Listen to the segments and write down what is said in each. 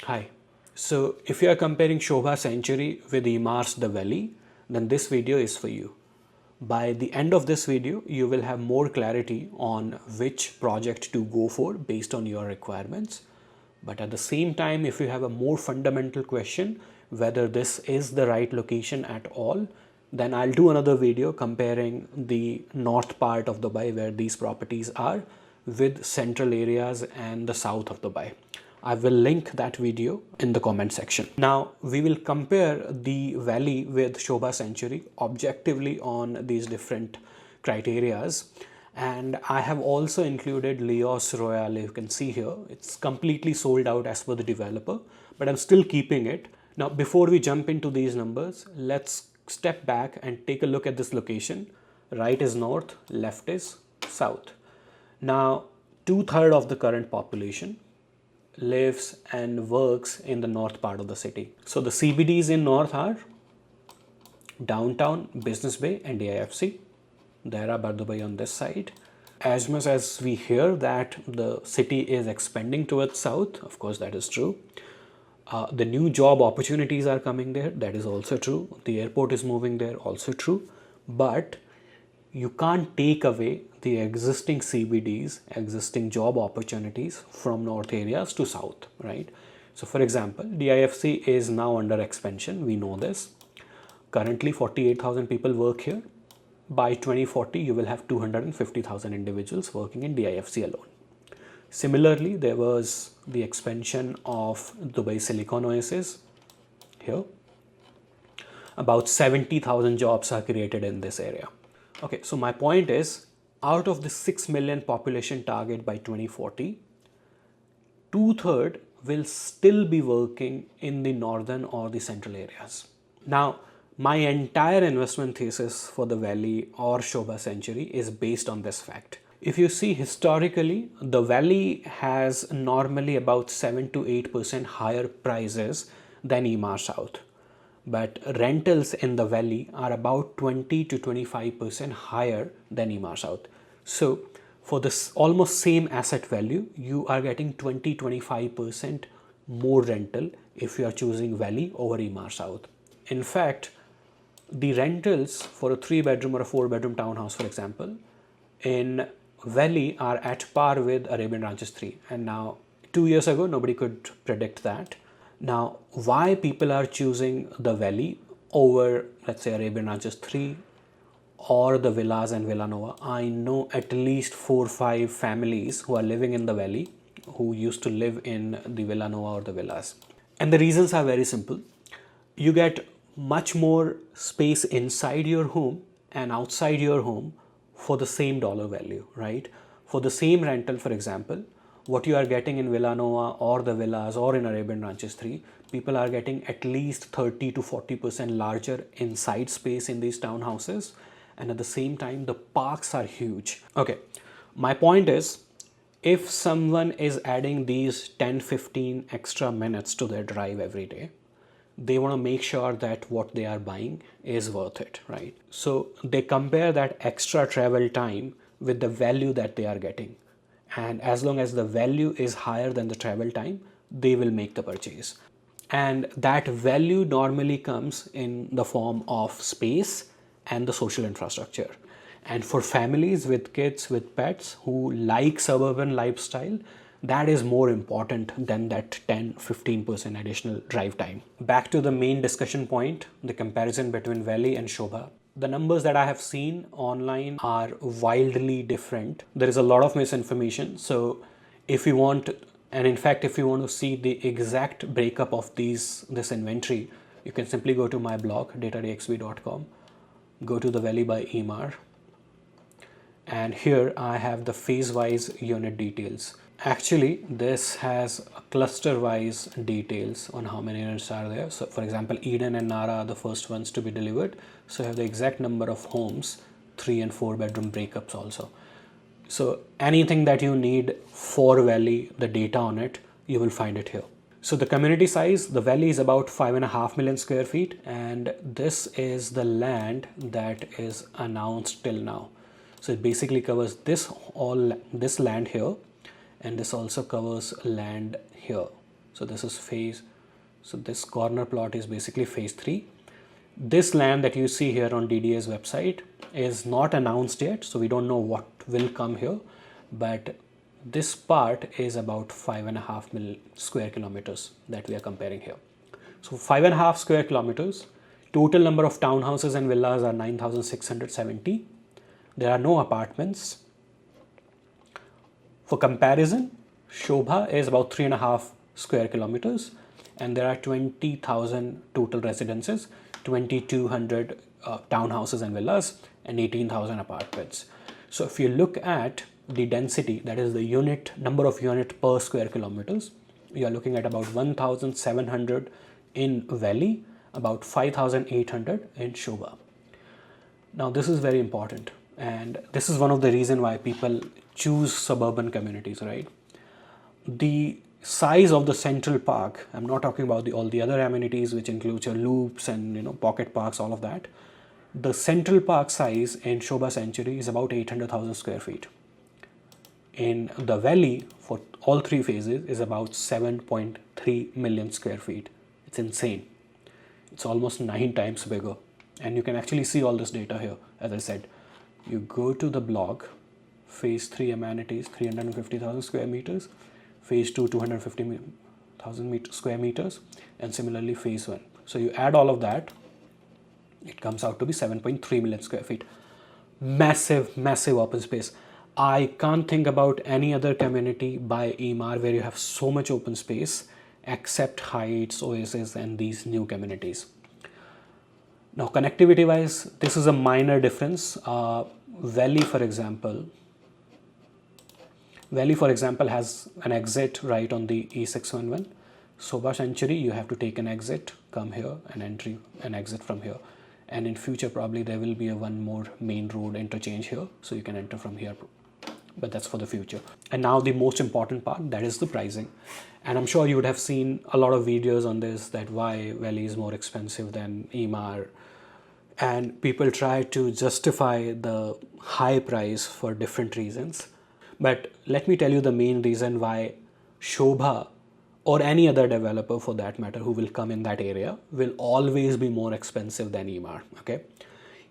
Hi. So if you are comparing Sobha Sanctuary with Emaar The Valley, then this video is for you. By the end of this video, you will have more clarity on which project to go for based on your requirements. But at the same time, if you have a more fundamental question, whether this is the right location at all, then I'll do another video comparing the north part of Dubai where these properties are with central areas and the south of Dubai. I will link that video in the comment section. Now we will compare the valley with Sobha Sanctuary objectively on these different criterias. And I have also included Leos Royale. You can see here, it's completely sold out as per the developer, but I'm still keeping it. Now, before we jump into these numbers, let's step back and take a look at this location. Right is north, left is south. Now, 2/3 of the current population lives and works in the north part of the city. So the CBDs in north are downtown, Business Bay and DIFC. There are Dubai on this side. As much as we hear that the city is expanding towards south, of course that is true. The new job opportunities are coming there, that is also true. The airport is moving there, also true. But you can't take away the existing CBDs, existing job opportunities from north areas to south, right? So for example, DIFC is now under expansion, we know this. Currently 48,000 people work here. By 2040, you will have 250,000 individuals working in DIFC alone. Similarly, there was the expansion of Dubai Silicon Oasis here. About 70,000 jobs are created in this area. Okay, so my point is, out of the 6 million population target by 2040, 2/3 will still be working in the northern or the central areas. Now, my entire investment thesis for the Valley or Sobha Sanctuary is based on this fact. If you see historically, the Valley has normally about 7 to 8% higher prices than Emaar South. But rentals in the Valley are about 20 to 25% higher than Emaar South. So for this almost same asset value, you are getting 20-25% more rental if you are choosing Valley over Emaar South. In fact, the rentals for a 3-bedroom or a 4-bedroom townhouse, for example, in Valley are at par with Arabian Ranches 3. And now 2 years ago, nobody could predict that. Now, why people are choosing the Valley over, let's say, Arabian Ranches 3 or the villas and Villa Nova? I know at least 4 or 5 families who are living in the Valley who used to live in the Villa Nova or the villas. And the reasons are very simple. You get much more space inside your home and outside your home for the same dollar value, right? For the same rental, for example, what you are getting in Villa Nova or the villas or in Arabian Ranches 3, people are getting at least 30 to 40% larger inside space in these townhouses. And at the same time, the parks are huge. Okay, my point is, if someone is adding these 10-15 extra minutes to their drive every day, they want to make sure that what they are buying is worth it, right? So they compare that extra travel time with the value that they are getting. And as long as the value is higher than the travel time, they will make the purchase. And that value normally comes in the form of space and the social infrastructure. And for families with kids, with pets who like suburban lifestyle, that is more important than that 10-15% additional drive time. Back to the main discussion point, the comparison between Valley and Sobha. The numbers that I have seen online are wildly different. There is a lot of misinformation. So if you want, and in fact, if you want to see the exact breakup of this inventory, you can simply go to my blog, datadxb.com, go to the Valley by Emaar. And here I have the phase-wise unit details. Actually, this has cluster-wise details on how many units are there. So for example, Eden and Nara are the first ones to be delivered. So you have the exact number of homes, 3 and 4 bedroom breakups also. So anything that you need for Valley, the data on it, you will find it here. So the community size, the Valley is about 5.5 million square feet. And this is the land that is announced till now. So it basically covers this land here. And this also covers land here. So this is phase, so this corner plot is basically phase 3. This land that you see here on DDA's website is not announced yet, so we don't know what will come here, but this part is about 5.5 square kilometers that we are comparing here. So 5.5 square kilometers, total number of townhouses and villas are 9,670. There are no apartments. For comparison, Sobha is about 3.5 square kilometers and there are 20,000 total residences, 2,200 townhouses and villas and 18,000 apartments. So if you look at the density, that is the unit number of unit per square kilometers, you are looking at about 1,700 in Valley, about 5,800 in Sobha. Now this is very important, and this is one of the reasons why people choose suburban communities, right? The size of the central park, I'm not talking about all the other amenities which include your loops and pocket parks, all of that. The central park size in Sobha Sanctuary is about 800,000 square feet. In the Valley, for all 3 phases, is about 7.3 million square feet. It's insane. It's almost 9 times bigger. And you can actually see all this data here. As I said, you go to the blog, phase 3 amenities, 350,000 square meters, phase 2, 250,000 square meters, and similarly phase 1. So you add all of that, it comes out to be 7.3 million square feet. Massive, massive open space. I can't think about any other community by Emaar where you have so much open space except Heights, Oasis, and these new communities. Now, connectivity wise, this is a minor difference. Valley, for example, has an exit right on the E611. Sobha Sanctuary, you have to take an exit, come here, and an exit from here. And in future, probably there will be one more main road interchange here, so you can enter from here. But that's for the future. And now the most important part, that is the pricing. And I'm sure you would have seen a lot of videos on this, that why Valley is more expensive than Emaar. And people try to justify the high price for different reasons. But let me tell you the main reason why Sobha, or any other developer for that matter who will come in that area, will always be more expensive than Emaar. Okay,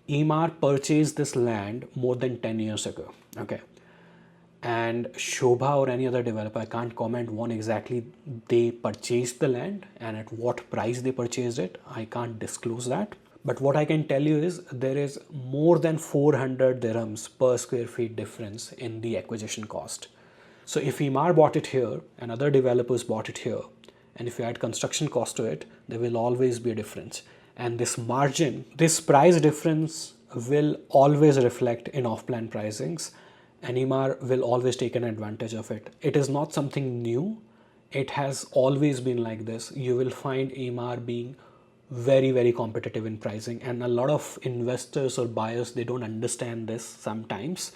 Emaar purchased this land more than 10 years ago. Okay, and Sobha or any other developer, I can't comment when exactly they purchased the land and at what price they purchased it. I can't disclose that. But what I can tell you is there is more than 400 dirhams per square feet difference in the acquisition cost. So if Emaar bought it here and other developers bought it here, and if you add construction cost to it, there will always be a difference. And this margin, this price difference will always reflect in off-plan pricings, and Emaar will always take an advantage of it. It is not something new. It has always been like this. You will find Emaar being very, very competitive in pricing, and a lot of investors or buyers, they don't understand this sometimes,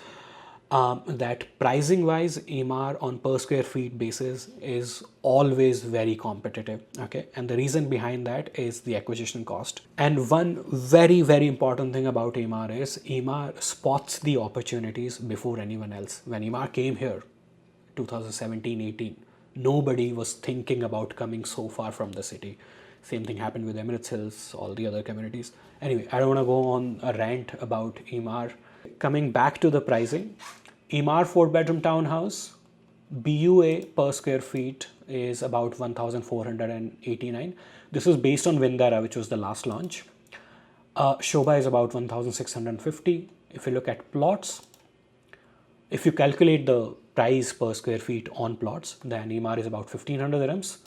that pricing wise Emaar on per square feet basis is always very competitive. Okay, and the reason behind that is the acquisition cost. And one very, very important thing about Emaar is Emaar spots the opportunities before anyone else. When Emaar came here 2017-18, nobody was thinking about coming so far from the city. Same thing happened with Emirates Hills, all the other communities. Anyway, I don't want to go on a rant about Emaar. Coming back to the pricing, Emaar 4-bedroom townhouse, BUA per square feet is about 1,489. This is based on Vindara, which was the last launch. Sobha is about 1,650. If you look at plots, if you calculate the price per square feet on plots, then Emaar is about 1,500 dirhams.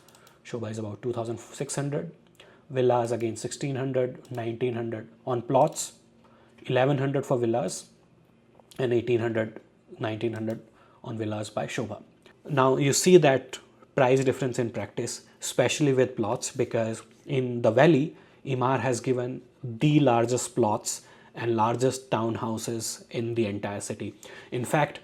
Sobha is about 2,600. Villas again 1,600, 1,900 on plots, 1,100 for villas, and 1,800, 1,900 on villas by Sobha. Now you see that price difference in practice, especially with plots, because in the Valley, Emaar has given the largest plots and largest townhouses in the entire city. In fact,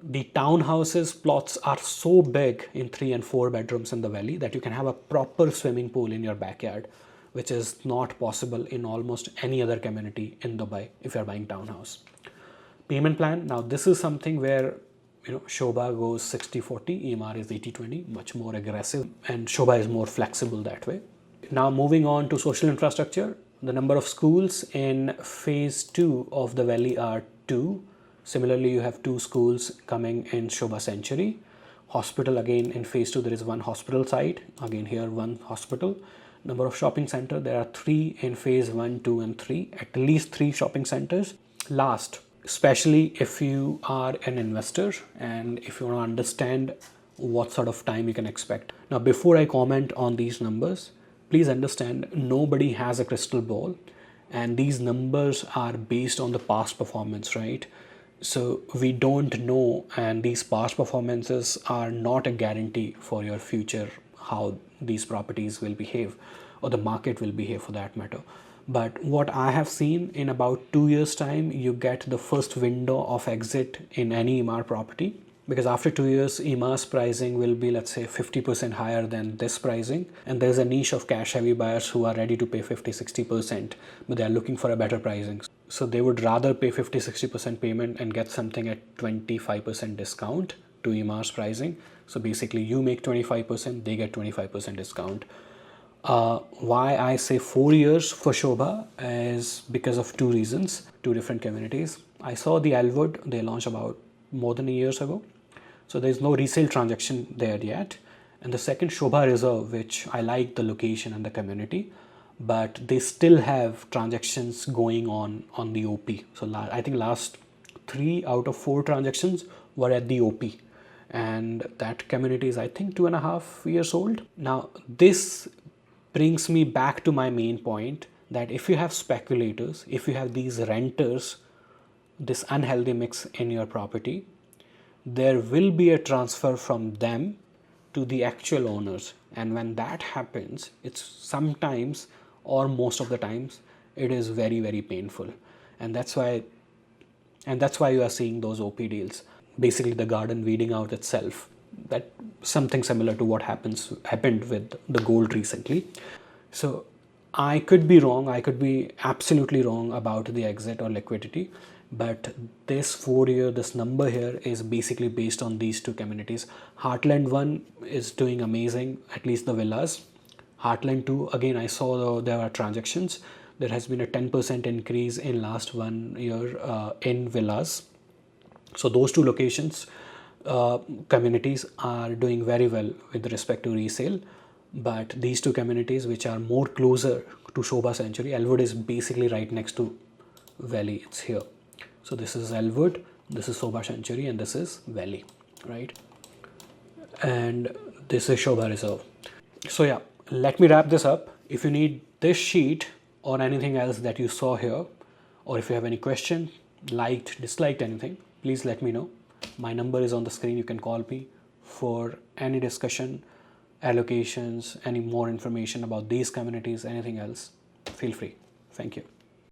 the townhouses plots are so big in 3 and 4 bedrooms in the Valley that you can have a proper swimming pool in your backyard, which is not possible in almost any other community in Dubai if you're buying townhouse. Payment plan, now this is something where Sobha goes 60-40, Emaar is 80-20, much more aggressive, and Sobha is more flexible that way. Now moving on to social infrastructure, the number of schools in phase 2 of the valley are 2. Similarly, you have 2 schools coming in Sobha Sanctuary. Hospital, again in phase 2 there is 1 hospital site, again here 1 hospital. Number of shopping center, there are 3 in phase 1, 2 and 3, at least 3 shopping centers. Last, especially if you are an investor and if you want to understand what sort of time you can expect. Now before I comment on these numbers, please understand nobody has a crystal ball and these numbers are based on the past performance, right? So we don't know, and these past performances are not a guarantee for your future, how these properties will behave or the market will behave for that matter. But what I have seen, in about 2 years time you get the first window of exit in any Emaar property, because after 2 years Emaar's pricing will be, let's say, 50% higher than this pricing, and there's a niche of cash heavy buyers who are ready to pay 50-60%, but they are looking for a better pricing. So they would rather pay 50-60% payment and get something at 25% discount to Emaar's pricing. So basically you make 25%, they get 25% discount. Why I say 4 years for Sobha is because of 2 reasons, 2 different communities. I saw the Elwood, they launched about more than a year ago. So there's no resale transaction there yet. And the second, Sobha Reserve, which I like the location and the community, but they still have transactions going on the OP. So I think last 3 out of 4 transactions were at the OP. And that community is, I think, 2.5 years old. Now, this brings me back to my main point that if you have speculators, if you have these renters, this unhealthy mix in your property, there will be a transfer from them to the actual owners. And when that happens, it's sometimes, or most of the times, it is very, very painful. And that's why you are seeing those OP deals. Basically the garden weeding out itself. That something similar to what happened with the gold recently. So I could be wrong, I could be absolutely wrong about the exit or liquidity, but this 4 year, this number here is basically based on these 2 communities. Heartland 1 is doing amazing, at least the villas. Heartland 2, again I saw there are transactions. There has been a 10% increase in last 1 year in villas. So those 2 locations, communities are doing very well with respect to resale. But these 2 communities which are more closer to Sobha Sanctuary, Elwood is basically right next to Valley, it's here. So this is Elwood, this is Sobha Sanctuary, and this is Valley, right? And this is Sobha Reserve. So yeah, let me wrap this up. If you need this sheet or anything else that you saw here, or if you have any question, liked, disliked anything, please let me know. My number is on the screen. You can call me for any discussion, allocations, any more information about these communities, anything else. Feel free. Thank you.